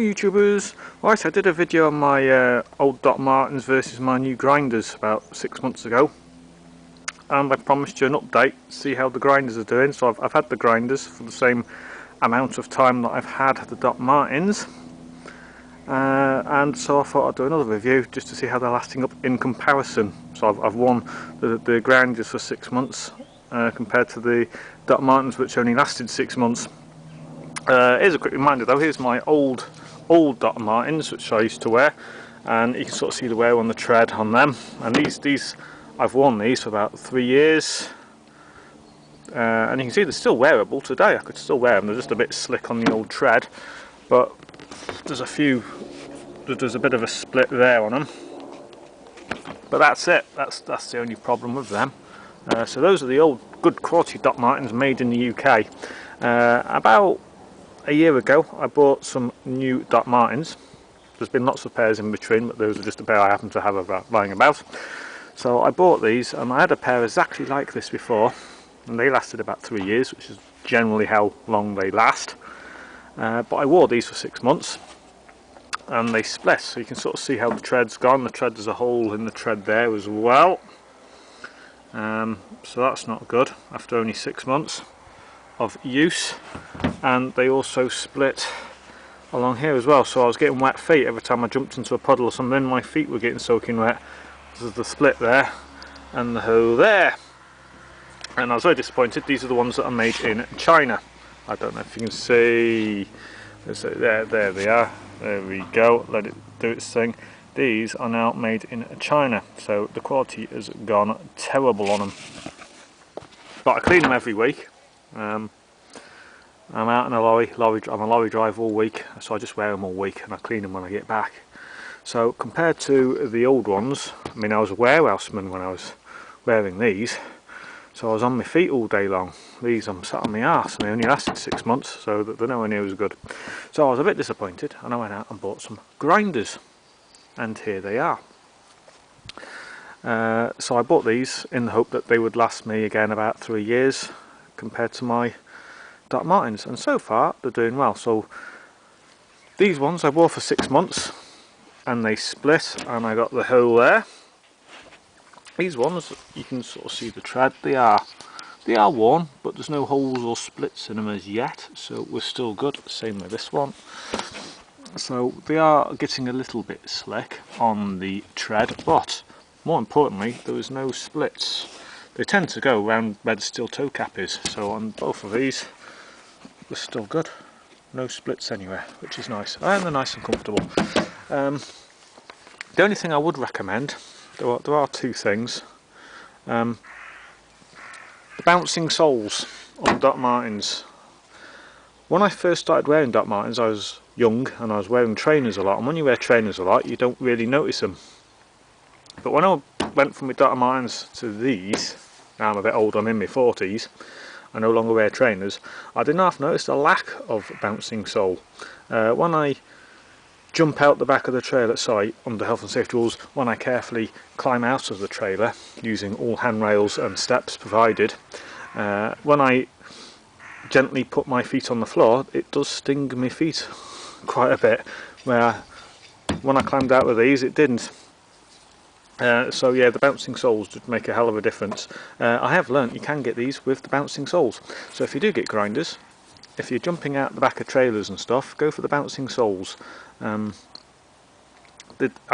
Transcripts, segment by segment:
YouTubers. Right, I did a video on my old DR Martens versus my new grinders about 6 months ago, and I promised you an update, see how the grinders are doing. So I've had the grinders for the same amount of time that I've had the DR Martens, and so I thought I'd do another review just to see how they're lasting up in comparison. So I've worn the grinders for 6 months compared to the DR Martens, which only lasted 6 months. Here's a quick reminder though, here's my old DR Martens which I used to wear, and you can sort of see the wear on the tread on them. And these I've worn these for about 3 years, and you can see they're still wearable today. I could still wear them, they're just a bit slick on the old tread, but there's a bit of a split there on them, but that's it. That's the only problem with them. So those are the old good quality DR Martens made in the UK. About a year ago I bought some new DR Martens. There's been lots of pairs in between, but those are just a pair I happen to have lying about. So I bought these, and I had a pair exactly like this before, and they lasted about 3 years, which is generally how long they last. But I wore these for 6 months, and they split, so you can sort of see how the tread's gone. The tread, there's a hole in the tread there as well, so that's not good after only 6 months of use. And they also split along here as well, so I was getting wet feet every time I jumped into a puddle or something. My feet were getting soaking wet. There's the split there and the hole there, and I was very disappointed. These are the ones that are made in China. I don't know if you can see, there they are, there we go, let it do its thing. These are now made in China, so the quality has gone terrible on them, but I clean them every week. I'm out in a lorry drive all week, so I just wear them all week and I clean them when I get back. So compared to the old ones, I mean, I was a warehouseman when I was wearing these, so I was on my feet all day long. These, I'm sat on my arse, and they only lasted 6 months, so they're nowhere near as good. So I was a bit disappointed, and I went out and bought some grinders, and here they are. So I bought these in the hope that they would last me again about 3 years compared to my DR Martens, and so far they're doing well. So these ones I wore for 6 months and they split, and I got the hole there. These ones, you can sort of see the tread, they are worn, but there's no holes or splits in them as yet, so we're still good. Same with this one. So they are getting a little bit slick on the tread, but more importantly there is no splits. They tend to go around where the steel toe cap is, so on both of these they're still good. No splits anywhere, which is nice, and they're nice and comfortable. The only thing I would recommend, there are two things. The bouncing soles on DR Martens. When I first started wearing DR Martens, I was young and I was wearing trainers a lot, and when you wear trainers a lot you don't really notice them. But when I went from my DR Martens to these, now I'm a bit old, I'm in my 40s, I no longer wear trainers, I didn't half notice a lack of bouncing sole. When I jump out the back of the trailer, sorry, under health and safety rules, when I carefully climb out of the trailer using all handrails and steps provided, when I gently put my feet on the floor, it does sting my feet quite a bit, where when I climbed out with these it didn't. So yeah, the bouncing soles did make a hell of a difference. I have learnt you can get these with the bouncing soles, so if you do get grinders, if you're jumping out the back of trailers and stuff, go for the bouncing soles. I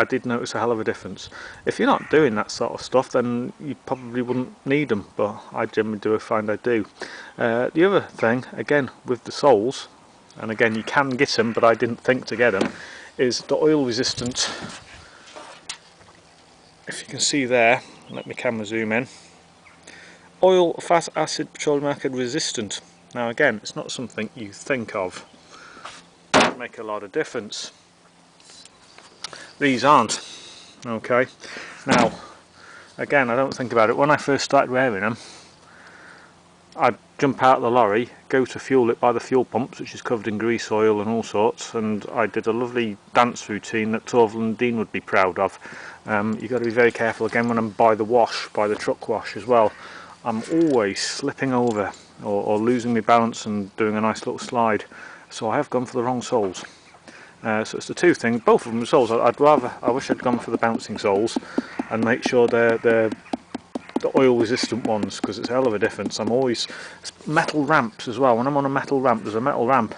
did notice a hell of a difference. If you're not doing that sort of stuff, then you probably wouldn't need them, but I generally do find I do. The other thing, again with the soles, and again you can get them, but I didn't think to get them, is the oil resistant. If you can see there, let me camera zoom in. Oil, fat, acid, petroleum alkyd resistant. Now again, it's not something you think of. It make a lot of difference. These aren't. Okay. Now, again, I don't think about it. When I first started wearing them, I'd jump out of the lorry, go to fuel it by the fuel pumps, which is covered in grease oil and all sorts, and I did a lovely dance routine that Torval and Dean would be proud of. You've got to be very careful again when I'm by the truck wash as well. I'm always slipping over or losing my balance and doing a nice little slide, so I have gone for the wrong soles. So it's the two things. Both of them soles. I wish I'd gone for the bouncing soles and make sure they're the oil resistant ones, because it's a hell of a difference. I'm always metal ramps as well. When I'm on a metal ramp, there's a metal ramp,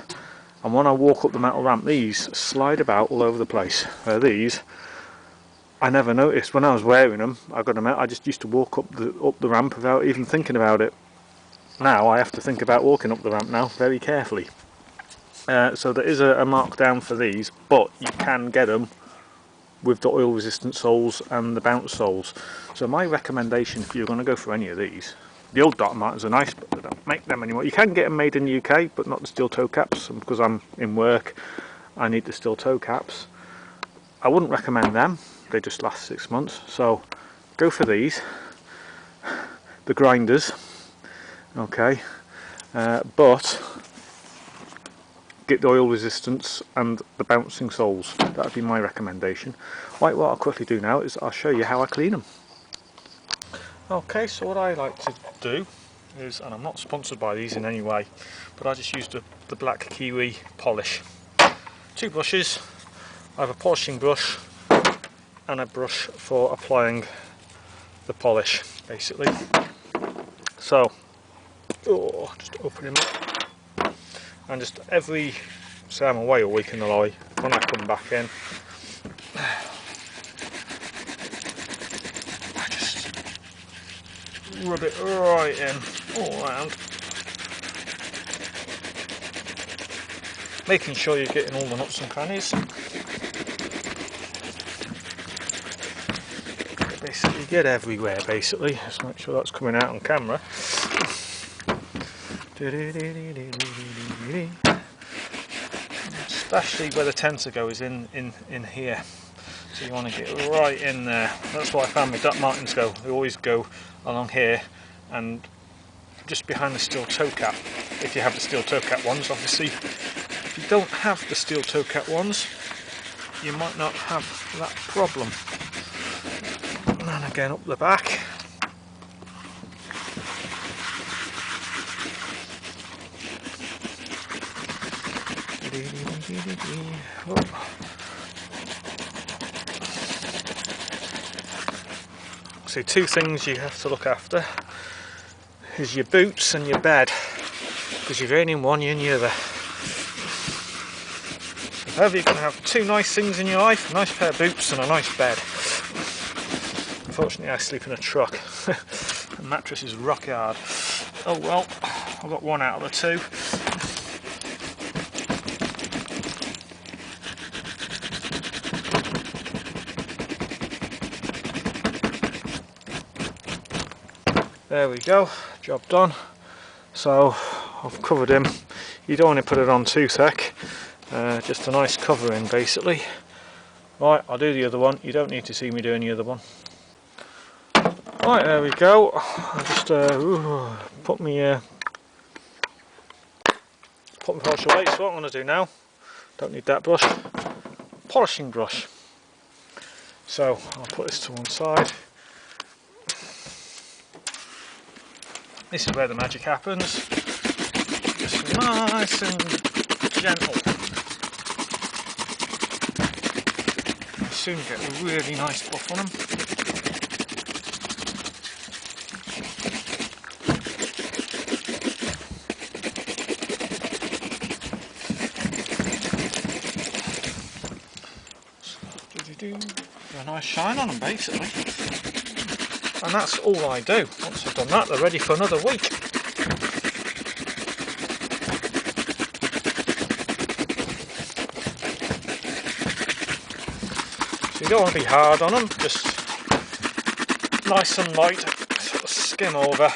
and when I walk up the metal ramp, these slide about all over the place. These I never noticed when I was wearing them. I got them out. I just used to walk up the ramp without even thinking about it. Now I have to think about walking up the ramp now very carefully. So there is a markdown for these, but you can get them with the oil resistant soles and the bounce soles. So my recommendation, if you're going to go for any of these, the old DR Martens are nice, but they don't make them anymore. You can get them made in the UK, but not the steel toe caps, and because I'm in work I need the steel toe caps. I wouldn't recommend them, they just last 6 months. So go for these, the grinders, okay, but get the oil resistance and the bouncing soles. That would be my recommendation. Right, what I'll quickly do now is I'll show you how I clean them. Okay, so what I like to do is, and I'm not sponsored by these in any way, but I just use the black kiwi polish. 2 brushes. I have a polishing brush and a brush for applying the polish, basically. So, just open him up. And just say I'm away a week in the lorry, when I come back in, I just rub it right in, all around, making sure you're getting all the nuts and crannies. Basically get everywhere, basically. Just make sure that's coming out on camera. Especially where the tensor goes in here, so you want to get right in there. That's why I found my DR Martens go. They always go along here and just behind the steel toe cap. If you have the steel toe cap ones, obviously. If you don't have the steel toe cap ones, you might not have that problem. And again up the back. So 2 things you have to look after is your boots and your bed, because you're in one, you're in the other. If ever you're going to have 2 nice things in your life, a nice pair of boots and a nice bed. Unfortunately I sleep in a truck. The mattress is rock hard. Oh well, I've got 1 out of the 2. There we go, job done. So I've covered him. You don't want to put it on too thick, just a nice covering basically. Right, I'll do the other one. You don't need to see me doing the other one. Right, there we go. I'll just put my polish away. So what I'm going to do now, don't need that brush, polishing brush. So I'll put this to one side. This is where the magic happens. Just nice and gentle. You soon get a really nice buff on them. A nice shine on them basically. And that's all I do. Once I've done that, they're ready for another week. So you don't want to be hard on them, just nice and light, sort of skim over.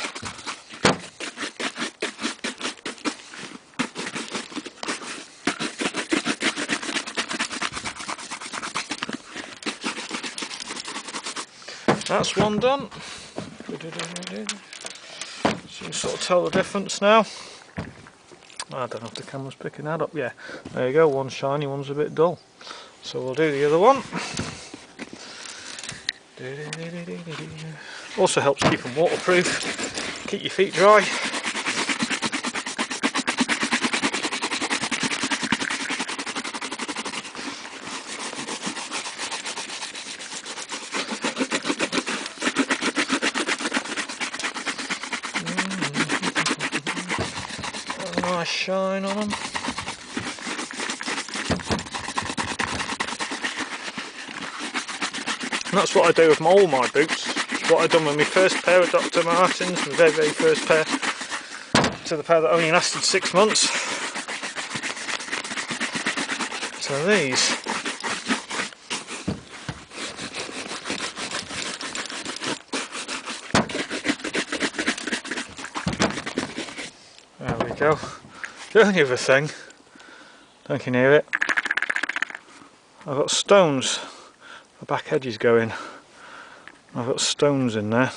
That's one done. So you can sort of tell the difference now. I don't know if the camera's picking that up. Yeah, there you go, one's shiny, one's a bit dull. So we'll do the other one. Also helps keep them waterproof, keep your feet dry. nice shine on them. And that's what I do with all my boots. It's what I done with my first pair of DR Martens, my very first pair, to the pair that only lasted 6 months. So these. There we go. The only other thing, don't you can hear it, I've got stones, the back edges going. I've got stones in there.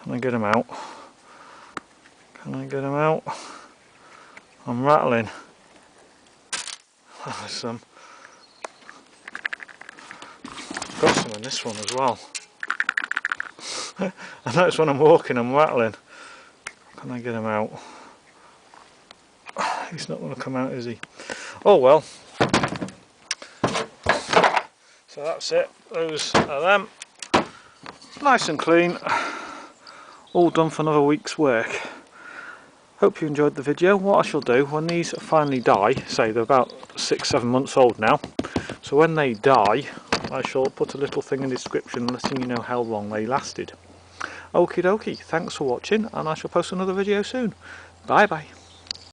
Can I get them out? Can I get them out? I'm rattling. There's some. Got some in this one as well. I notice when I'm walking I'm rattling. Can I get him out? He's not going to come out, is he? Oh well. So that's it. Those are them. Nice and clean. All done for another week's work. Hope you enjoyed the video. What I shall do when these finally die, say they're about 6-7 months old now, so when they die I shall put a little thing in the description letting you know how long they lasted. Okie dokie, thanks for watching, and I shall post another video soon. Bye bye.